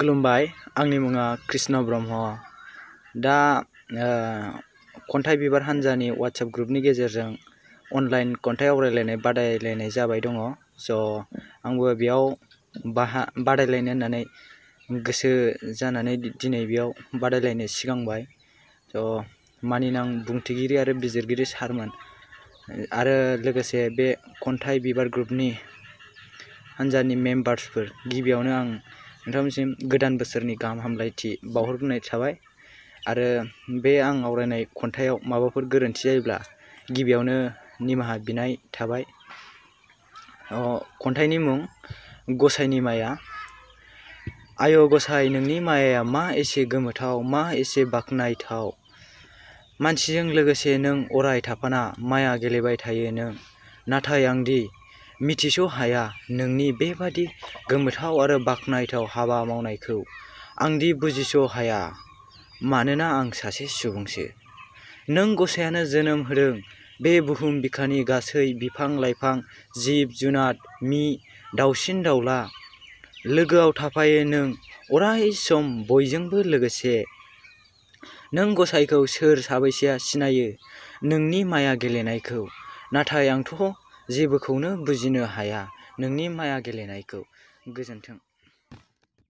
खुलुमबाय, आंनि मुङा कृष्ण ब्रह्म। दा खन्थाइ बिबार हान्जानि वाट्सएप ग्रुपनि गेजेरजों अनलाइन खन्थाइ आवरायलायनाय बादायलायनाय जाबाय दङ। स' आंबो बेयाव बादायलायनो होननानै गोसो जानानै दिनै बेयाव बादायलायनो सिगांबाय। स' मानिनां बुंथिगिरि आरो बिजिरगिरि सारमोन आरो लोगोसे बे खन्थाइ बिबार ग्रुपनि हान्जानि मेम्बार्सफोर, गिबियावनो आं नोंथांमोनसिम गोदान बोसोरनि गाहाम हामलायथि बावहरग्रोनाय थाबाय। आरो बे आं आवरायनाय खन्थाइयाव माबाफोर गोरोन्थि जायोब्ला गिबियावनो निमाहा बिनाय थाबाय। खन्थाइनि मुं गसाइनि माया। आय' गसाइ, नोंनि मायाया मा एसे गोमोथाव, मा एसे बाख्नायथाव। मानसिजों लोगोसे नों अराय थाफाना माया गेलेबाय थायो नों। नाथाय आंदि मिथिस' हाया नोंनि बेबादि गोमोथाव आरो बाख्नायथाव हाबा मावनायखौ। आंदि बुजिस' हाया, मानोना आं सासे सुबुंसो। नों गसाइयानो जोनोम होदों बे बुहुम बिखानि गासै बिफां लाइफां, जिब जुनाद, दाउसिन दाउला। लोगोआव थाफायो नों अराय सम बयजोंबो लोगोसे। नों गसाइखौ सोर साबैसेया सिनायो नोंनि माया गेलेनायखौ। नाथाय आंथ' जेबोखौनो बुजिनो हाया नोंनि माया गेलेनायखौ। गोजोन्थों।